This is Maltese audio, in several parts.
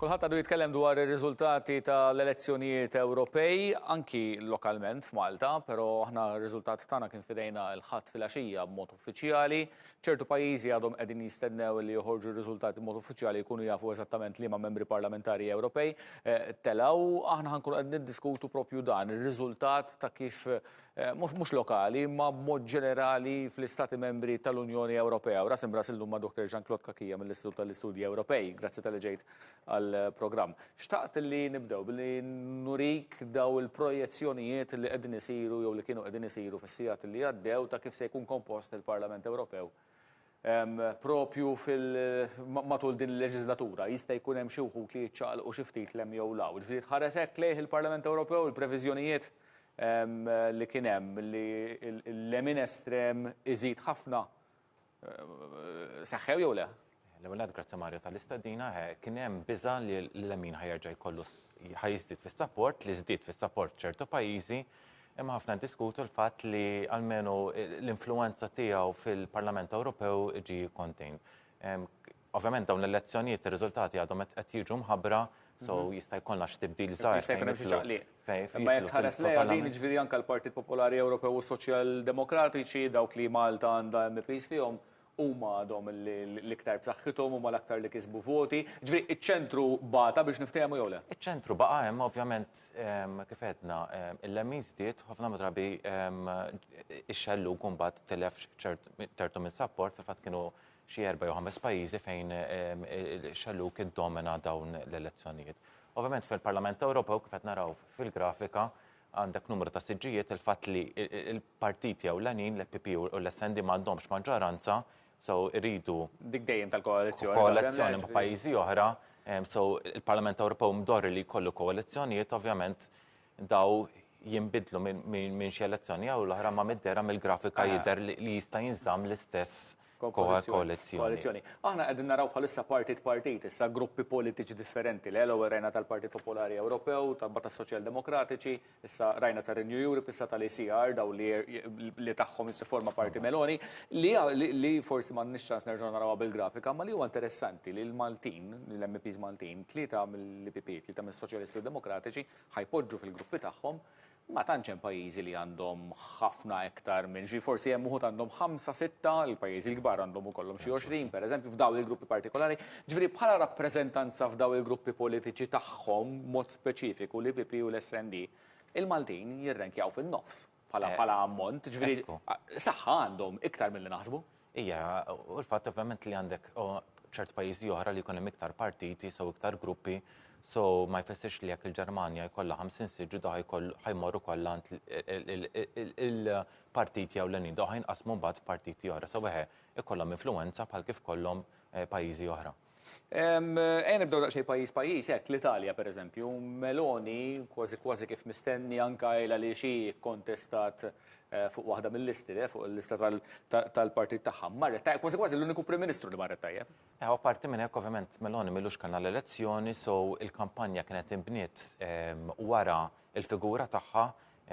Kulħadd għadu jitkellem dwar ir-riżultati tal-elezzjonijiet Ewropej, anki lokalment f'Malta, però aħna r-riżultat tagħna kien fidejna l-ħadd fil-għaxija b'mod uffiċjali. ċertu pajjiżi għadhom qegħdin jistennew li joħorġu r-riżultati b'mod uffiċjali jkunu jafu eżattament liema membri parlamentari Ewropej telgħu. Aħna ħankunu qed niddiskutu propju dan ir-riżultat ta' kif mhux lokali, ma b'mod ġenerali fl-Istati membri tal-Unjoni Ewropea. U rasim illum ma' Dr. Jean-Claude Kakija mill-Istitut tal-Istudji Ewropej. Grazzi tal ġejt għal-programm. Xtaqt li nibdew billi nurik daw il-projezzjonijiet li qegħdin isiru jew li kienu qegħdin isiru fis-sigħat li għaddew ta' kif se jkun kompost il-Parlament Ewropew. Propju matul din il-leġislatura jista' jkun hemm xi wħud li jiċċaqalqu xi ftit lem jew law. Ġifieri tħares hekk lejh il-Parlament Ewropew il-previżjonijiet li kien hemm li l-lemin estrem iżid ħafna seħħew jew le? L-ewwel grazzi Mario tal-istadina, kien hemm biża' li l-lemin ħajerġa' jkollu ħajiżdied fis-support li żdied fis-support ċertu pajjiżi, imma ħafna diskutu l-fatt li almenu l-influenza tiegħu fil-Parlament Ewropew ġie contained. Ovvjament dawn l-elezzjonijiet ir-riżultati għadhom qed jiġu mħabbra, so jista' jkollna x'tibdil żgħar. Jista' jkun hemm xi ċaqliq. Imma jekk tħares lejha din jiġifieri anke l-Partit Popolari Ewropew u Soċjal-Demokratiċi dawk li Malta għandha MPs fihom huma għadhom l-iktar b'saħħithom huma l-aktar li kisbu voti. Ġifieri iċ-ċentru bata biex niftehmu jew le? Iċ-ċentru baqa' hemm ovvjament kif għedna il-lemin żdied ħafna drabi ix-xellug mbagħad telef ċertu mis-support fil-fatt kienu xi 4 jew 5 pajjiżi fejn ix-xellug iddomina dawn l-elezzjonijiet. Ovvjament fil-Parlament Ewropew kif qed naraw fil-grafika għandek numru ta' siġġijiet il-fatt li il-partiti ewlenin l-PP u l-SND m'għandhomx maġġoranza, so irridu dik dejjem tal-koalizzjoni. Koalizzjoni ma' pajjiżi oħra, so il-Parlament Ewropew mdorri li jkollu koalizzjonijiet, ovvjament daw jinbidlu minn xi elezzjoni jew l-oħra ma middera mill-grafika jidher li jista' jinżamm l-istess koalizzjoni. Aħna qegħdin naraw bħalissa partit, issa gruppi politiċi differenti. L-ewwel rajna tal-Partit Popolari Ewropew, tas-Soċjal-Demokratiċi, issa rajna tar-Renew Europe, issa tal-ECR daw li tagħhom tifforma parti Meloni, li forsi m'għandniex ċans nerġgħu narawha bil-grafika, ma li huwa interessanti li l-Maltin, l-MPs Maltin, tlieta mill-IPP, tlieta mis-Soċjalisti u Demokratiċi ħajpoġġu fil-gruppi tagħhom. Ma tantx hemm pajjiżi li għandhom ħafna iktar minn forsi hemm uħud għandhom 5-6, il-pajjiżi l-kbar għandhom ukollhom xi 20, pereżempju f'dawn il-gruppi partikolari. Ġifieri bħala rappreżentanza f'dawn il-gruppi politiċi tagħhom mod speċifiku l-IPP u l-SND, il-Maltin jirrenkjaw fin-nofs bħala ammont, ġifieri saħħa għandhom iktar milli naħsbu. Ija, u l-fatt ovvjament li għandek ċert pajjiżi oħra li jkun hemm iktar partiti, so iktar gruppi. So ma jfessirx li jekk il-Ġermanja jkollha 50 siġġu da ħajmorru kollha il-partiti ewlenin da ħajnqasmu mbagħad f'partiti oħra. So ikollhom influwenza bħal kif kollhom pajjiżi oħra. Nibdew daqsxejn pajjiż hekk l-Italja pereżempju, Meloni kważi kif mistenni anke ilha li xi kontestat fuq waħda mill-listi, fuq il-lista tal-partit tagħha. Marret kważi l-uniku Prim Ministru li marret tajjeb. Apparti minn hekk ovvjament Meloni milux kellna l-elezzjoni, so il-kampanja kienet inbniet wara il-figura tagħha,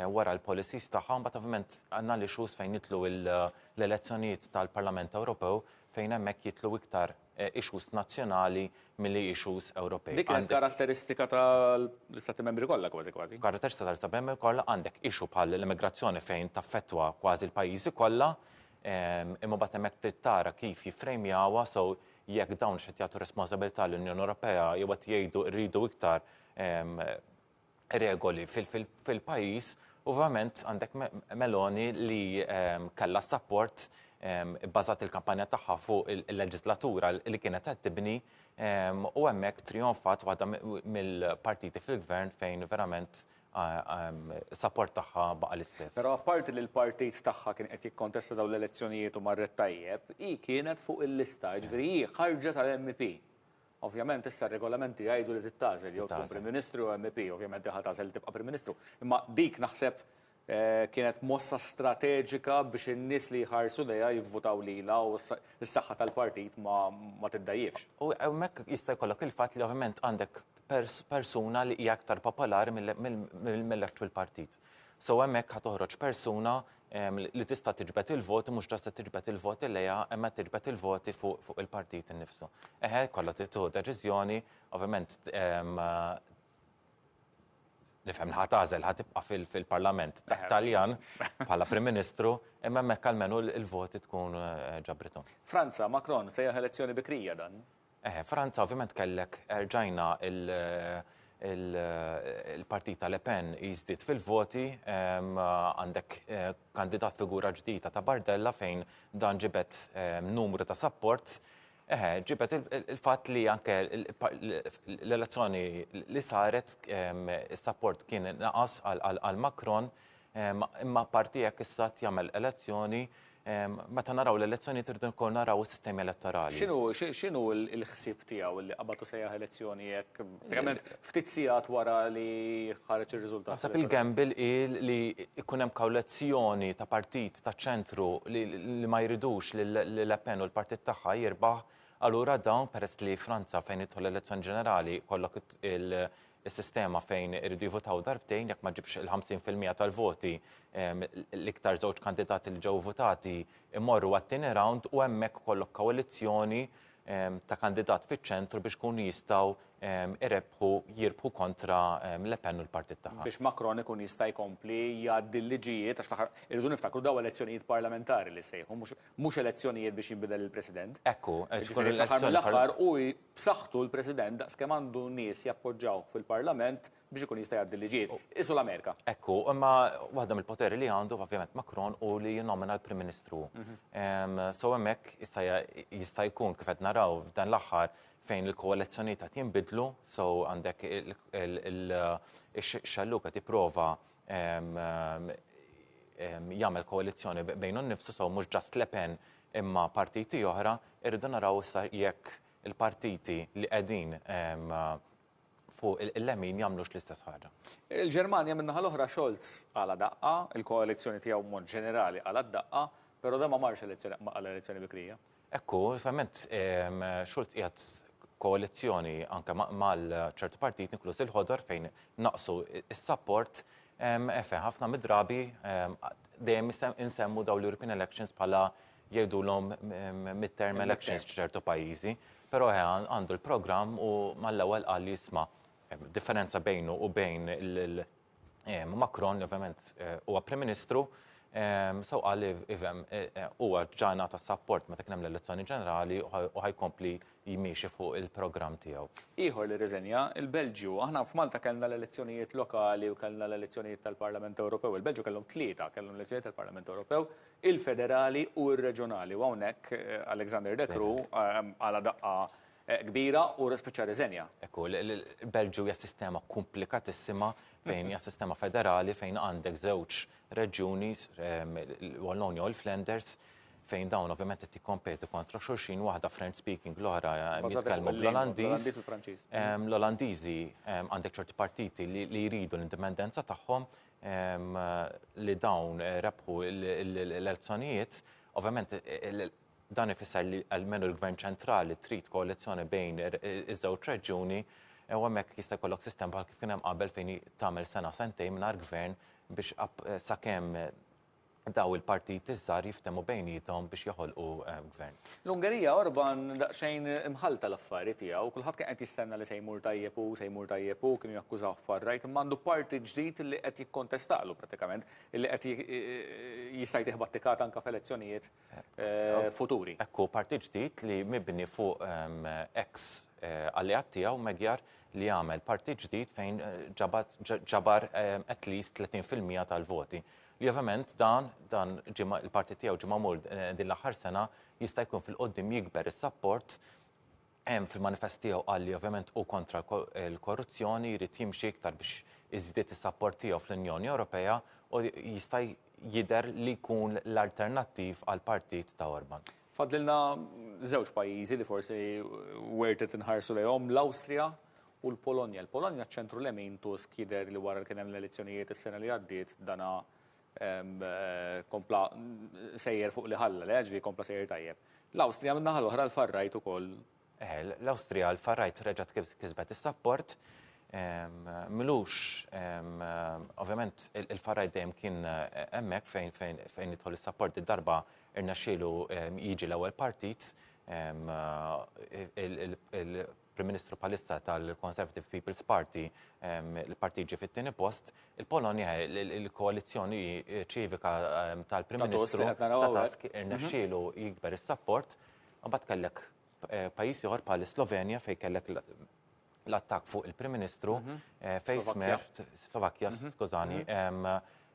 wara l-policies tagħha, mbagħad ovvjament għandna li xhus fejn jitlu l-elezzjonijiet tal-Parlament Ewropew fejn hemmhekk jitlu iktar issues nazzjonali milli issues Ewropej. Dik kienet karatteristika tal-Istati Membri kollha kważi. Karatteristika tal-Istati Membri kollha għandek issue bħal l-immigrazzjoni fejn taffettwa kważi l-pajjiżi kollha, imma bagħad hemmhekk trid tara kif jiffrejmjawha so jekk dawn x'qed jagħtu responsabilità l-Unjoni Ewropea jew qed jgħidu rridu iktar regoli fil-pajjiż, ovvjament għandek Meloni li kellha support bbażat il-kampanja tagħha fuq il-leġislatura li kienet qed tibni u hemmhekk trionfat waħda mill-partiti fil-gvern fejn verament support tagħha baqa' l-istess. Però apparti li l-partit tagħha kien qed jikkontesta dawn l-elezzjonijiet u marret tajjeb, hi kienet fuq il-lista, ġifieri hi ħarġet tal-MP. Ovvjament issa r-regolamenti jgħidu li tittażel jew tkun Prim Ministru u MP, ovvjament ħatażel tibqa' Prim Ministru. Imma dik naħseb kienet mossa strateġika biex in-nies li jħarsu dejja jivvutaw lilha u s-saħħa tal-partit ma tiddajjifx. U hemmhekk jista' jkollok il-fatt li ovvjament għandek persuna li hija aktar popolari mill-actual partit. So hemmhekk ħad toħroġ persuna li tista' tiġbed il-voti mhux ġasta tiġbed il-voti lejha imma tiġbed il-voti fuq il-partit innifsu. Kollha tieħu deċiżjoni, ovvjament nifhem li ħatażel ħatibqa' fil-Parlament Taljan bħala Prim Ministru, imma hemmhekk almenu l-voti tkun ġabritom. Franza, Macron sejjaħ elezzjoni bikrija dan. Franza ovvjament kellek rġajna il-partita Le Pen jiżdied fil-voti, għandek kandidat figura ġdida ta' Bardella fejn dan ġibet numru ta' support. Ġibet il-fatt li anke l-elezzjoni li saret is-support kien naqas għal Macron, imma partijek issa jagħmel elezzjoni. Meta naraw l-elezzjoni tridu nkun naraw is-sistemi elettorali. X'inhu l-ħsieb tiegħu li qabatu sejjaħ elezzjoni hekk ftit sigħat wara li ħareġ ir-riżultat? Naħseb il-gamble li jkun hemm koalizzjoni ta' partit ta' ċentru li ma jridux li Le Pen u l-partit tagħha jirbaħ, allura dawn peress li Franza fejn idħol l-elezzjoni ġenerali kollok il-sistema fejn iridu jivvotaw darbtejn jekk ma ġibx il-50% tal-voti l-iktar żewġ kandidati li ġew votati imorru għat-tieni round u hemmhekk kollok koalizzjoni ta' kandidat fiċ-ċentru biex kunu jistgħu jirbħu kontra Le Pen u l-partit tagħha. Biex Macron ikun jista' jkompli jgħaddi l-liġijiet għax taħar irridu niftakru daw elezzjonijiet parlamentari li sejħu mhux elezzjonijiet biex jinbidel il-President. Ekku, l-aħħar u b'saħħtu l-President daqskemm għandu nies jappoġġawh fil-Parlament biex ikun jista' jgħaddi l-liġijiet. Isu l-Amerika. Ekku, imma waħda mill-poteri li għandu ovvjament Macron u li jinnomina l-Prim Ministru. So hemmhekk jista' jkun kif qed naraw f'dan l-aħħar fejn il-koalizzjoni ta' jinbidlu, so għandek il-xalluk qed jipprova jagħmel koalizzjoni bejn innifsu, so mhux ġast Le Pen imma partiti oħra, irridu naraw issa jekk il-partiti li qegħdin fuq il-lemin jagħmlux l-istess ħaġa. Il-Ġermanja min-naħa l-oħra Scholz għala daqqa, il-koalizzjoni tiegħu mod ġenerali għala daqqa, però da ma marx għall-elezzjoni bikrija. Ekku, ovvjament Scholz qiegħed koalizzjoni anke mal-ċertu partit inkluż il-ħodor fejn naqsu is-support ħafna mid-drabi dejjem insemmu daw l-European elections bħala jgħidulhom mid-term elections ċertu pajjiżi, però għandu l-programm u mal-ewwel qal li jisma' differenza bejnu u bejn Macron ovvjament huwa Prim Ministru. So għalli huwa ġana ta' support meta kien hemm l-elezzjoni ġenerali u ħajkompli jimixi fuq il-programm tiegħu. Ieħor li riżenja, il-Belġju, aħna f'Malta kellna l-elezzjonijiet lokali u kellna l-elezzjonijiet tal-Parlament Ewropew. Il-Belġju kellhom tlieta, kellhom l-elezzjonijiet tal-Parlament Ewropew, il-federali u r-reġjonali. U hawnhekk Alexander De Croo għala daqqa kbira u speċjali riżenja. Ekku, il-Belġju hija sistema komplikatissima fejn hija sistema federali fejn għandek żewġ reġjuni, l-Wallonja u l-Flanders, fejn dawn ovvjament qed jikkompetu kontra xulxin, waħda French speaking, l-oħra jitkellmu bl-Olandiż. L-Olandiżi għandek ċerti partiti li jridu l-indipendenza tagħhom li dawn rebħu l-elezzjonijiet, ovvjament dan ifisser li għalmenu l-Gvern ċentrali trid koalizzjoni bejn iż-żewġ reġjuni u hemmhekk jista' jkollok sistema bħal kif kien hemm qabel fejn tagħmel sena sentejn mingħajr gvern biex sakemm daw il-partiti żgħar jiftehmu bejniethom biex joħolqu gvern. L-Ungerija Orban daqsxejn imħalta l-affarijiet tiegħu, kulħadd kien qed jistenna li se jmur tajjeb u kienu jakkużaw far-rajt, imma għandu partit ġdid li qed jikkontestalu pratikament, illi qed jista' jtieħ tikat anke f'elezzjonijiet futuri. Ekku partit ġdid li mibni fuq ex alleat tiegħu Magyar li għamel partit ġdid fejn ġabar at least 30% tal-voti. Li ovvjament dan il-partit tiegħu ġimgħa mur din l-aħħar sena jista' jkun fil-qoddim jikber is-support fil-manifest tiegħu qal li ovvjament hu kontra l-korruzzjoni, jrid jimxi iktar biex iżdied is-support tiegħu fl-Unjoni Ewropea u jista' jidher li jkun l-alternattiv għall partit ta' Orban. Fadlilna żewġ pajjiżi li forsi wertet inħarsu lejhom, l-Awstrija u l-Polonja. L-Polonja ċentru lemin Tusk jidher li wara kien hemm l-elezzjonijiet is-sena li għaddiet dana kompla sejjer fuq li ħalla, ġifieri kompla sejjer tajjeb. L-Awstrija min-naħa l-oħra l-Farrajt ukoll. L-Awstrija l-Farrajt reġgħet kisbet is-support Milux, ovvjament il-farrajt dejjem kien hemmhekk fejn jidħol is-support id-darba irnexxielu jiġi l-ewwel partit il-Prim Ministru palissa tal-Conservative People's Party, il-partit ġie fit-tieni post, il-Polonja il-koalizzjoni ċivika tal-Prim Ministru Tusk irnexxielu jikber is-support, u mbagħad kellek pajjiż ieħor bħal Slovenja fejn kellek l-attak fuq il-Prim Ministru fejn smer Slovakkja, skużani,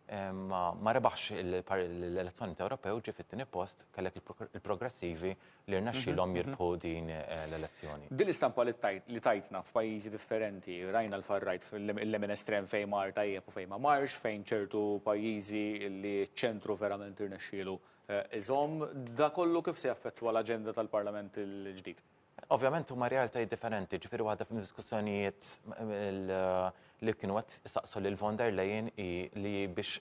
ma rebaħx l-elezzjoni Ewropew ġie fit-tieni post kellek il-progressivi li rnexxielhom jirbħu din l-elezzjoni. Din l-istampa li tajtna f'pajjiżi differenti, rajna l-farrajt fil-lemin estrem fejn mar tajjeb u fejn ma marx, fejn ċertu pajjiżi li ċentru verament irnexxielu iżomm, da kollu kif se jaffettwa l-aġenda tal-Parlament il-ġdid? Ovvjament huma realtajiet differenti, ġifieri waħda fid-diskussjonijiet li kienu qed saqsu lil von der Leyen li biex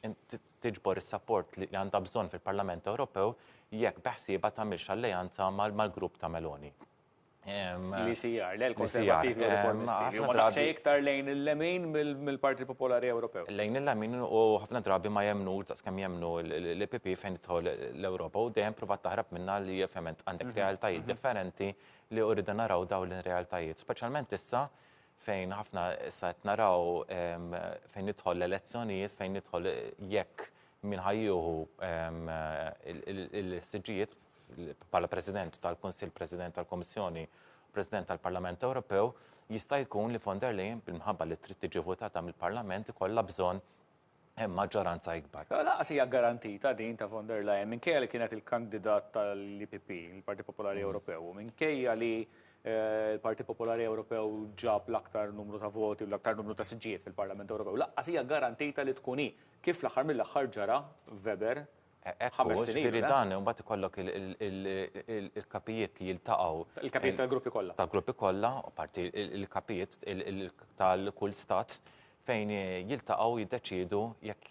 tiġbor is-support li għandha bżonn fil-Parlament Ewropew jekk beħsiebha tagħmilx alleanza mal-grupp ta' Meloni. L-ICR, l-Konservativi u Riformisti, u ma iktar lejn il-lemin mill-Partit Popolari Ewropew. Lejn il-lemin u ħafna drabi ma jemnu, kemm jemnu l-EPP fejn idħol l-Ewropa u dejjem provat taħrab minna li ovvjament għandek realtajiet differenti li urridu naraw dawn l-realtajiet. Speċjalment issa fejn ħafna issa qed naraw fejn nidħol l-elezzjonijiet, fejn nidħol jekk min ħajjuhu il-siġijiet bħala President tal-Kunsill, President tal-Kommissjoni, President tal-Parlament Ewropew, jista' jkun li von der Leyen bil-mħabba li trid tiġi votata mill-Parlament ikollha bżonn maġġoranza ikbar. Laqas hija garantita din ta' von der Leyen minkejja li kienet il-kandidat tal-IPP, il-Partit Popolari Ewropew, minkejja li il-Partit Popolari Ewropew ġab l-aktar numru ta' voti u l-aktar numru ta' siġġijiet fil-Parlament Ewropew. Laqas hija garantita li tkun kif l-aħħar mill-aħħar ġara Weber. Ġifieri dan imbagħad ikollok il-kapijiet li jiltaqgħu. Il-kapijiet tal-gruppi kollha. Tal-gruppi kollha, parti il-kapijiet tal-kull stat fejn jiltaqgħu jiddeċiedu jekk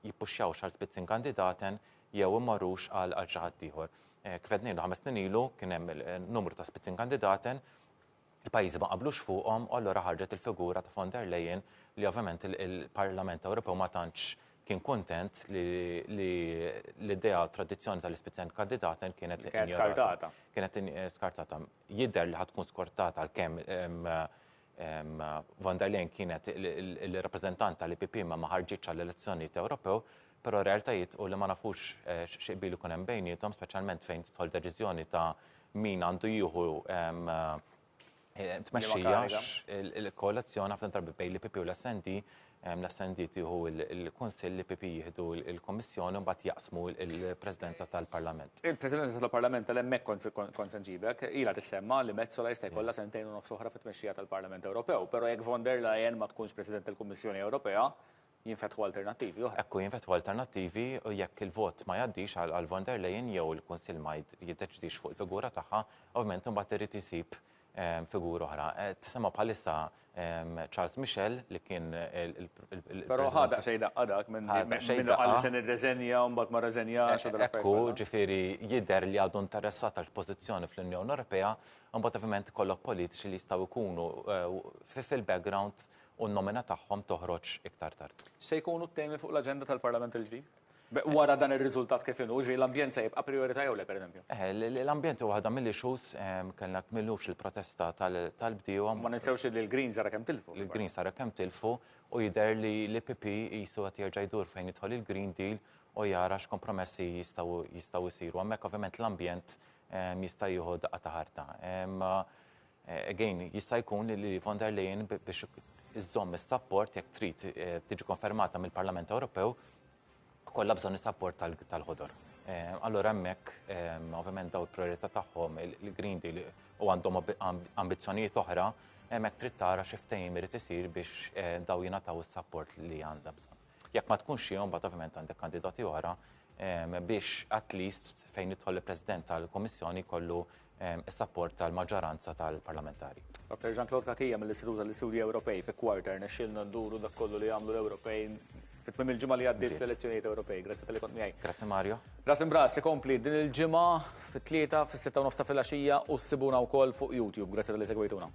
jippuxxjawx għal spitzenkandidaten jew imorrux għal xi ħadd ieħor. Kif qed ngħidu 5 snin ilu kien hemm numru ta' spitzenkandidaten, il-pajjiżi ma qablux fuqhom u allura ħarġet il-figura ta' von der Leyen li ovvjament il-Parlament Ewropew ma tantx kien kontent li l-idea tradizzjoni tal-spitzenkandidaten kienet skartata. Kienet skartata. Jidher li ħatkun skortata għalkemm von der Leyen kienet il-rappreżentant tal-IPP ma ħarġitx għall-elezzjonijiet Ewropew, però realtajiet u li ma nafux x'qbilu jkun hemm bejniethom, speċjalment fejn tidħol deċiżjoni ta' min għandu jieħu tmexxija il-koalizzjoni ħafna drabi bejn l-IPP u l-SND, l-SND tieħu il-Kunsill, l-IPP jieħdu il-Kommissjoni u mbagħad jaqsmu il-Presidenza tal-Parlament. Il-Presidenza tal-Parlament tal-hemmhekk kont se nġibek, ilha tissemma li Mezzola jista' jkollha sentejn u nofs oħra fit-tmexxija tal-Parlament Ewropew, però jekk von der Leyen ma tkunx President tal-Kummissjoni Ewropea, jinfetħu alternattivi oħra. Ekku jinfetħu alternattivi u jekk il-vot ma jgħaddix għal von der Leyen jew il-Kunsill ma jiddeċidix fuq il-figura tagħha, ovvjament imbagħad irid isib figura oħra. Tisemma bħalissa Charles Michel li kien Però ħada xejn dak minn qal se nirreżenja u mbagħad ma reżenjax. Ekku ġifieri jidher li għadu interessat għal pożizzjoni fl-Unjoni Ewropea, mbagħad ovvjament kollok politiċi li jistgħu jkunu fil-background u n-nomina tagħhom toħroġ iktar tard. Se jkunu t-temi fuq l-aġenda tal-Parlament il-ġdid? Wara dan ir-riżultat kif inhu, l-ambjent se jibqa' priorità jew le pereżempju? L-ambjent huwa waħda mill-issues kellna kmilux il-protesta tal-bdiewa. Ma ninsewx li l-Green sara kemm tilfu. Il-Green sara kemm tilfu u jidher li l-IPP qisu qed jerġa' jdur fejn jidħol il-Green Deal u jara x'kompromessi jistgħu jsiru. Hemmhekk ovvjament l-ambjent jista' jieħu daqqa ta' ħarta. Again, jista' jkun li von der Leyen biex iżżomm is-support jekk trid tiġi konfermata mill-Parlament Ewropew kollha bżonn is-support tal-ħodor. Allura hemmhekk ovvjament daw il-priorità tagħhom il-Green Deal u għandhom ambizzjonijiet oħra, hemmhekk trid tara xi ftehim irid isir biex daw jingħataw is-support li għandha bżonn. Jekk ma tkunx xi mbagħad ovvjament għandek kandidati oħra biex at least fejn jidħol il-President tal-Kommissjoni kollu is-support tal-maġġoranza tal-parlamentari. Dr. Jean-Claude Kakija mill-Istitut tal-Istudji Ewropej fi kwarter nexxielna nduru dak kollu li għamlu l-Ewropej fit-tmiem il-ġimgħa li għaddiet fl-elezzjonijiet Ewropej. Grazzi tal-li kont miegħi. Grazzi Mario. Ras imbras ikompli din il-ġimgħa fit-3 fis-6 ta' filgħaxija u ssibuna wkoll fuq YouTube. Grazzi tal-li segwejtuna.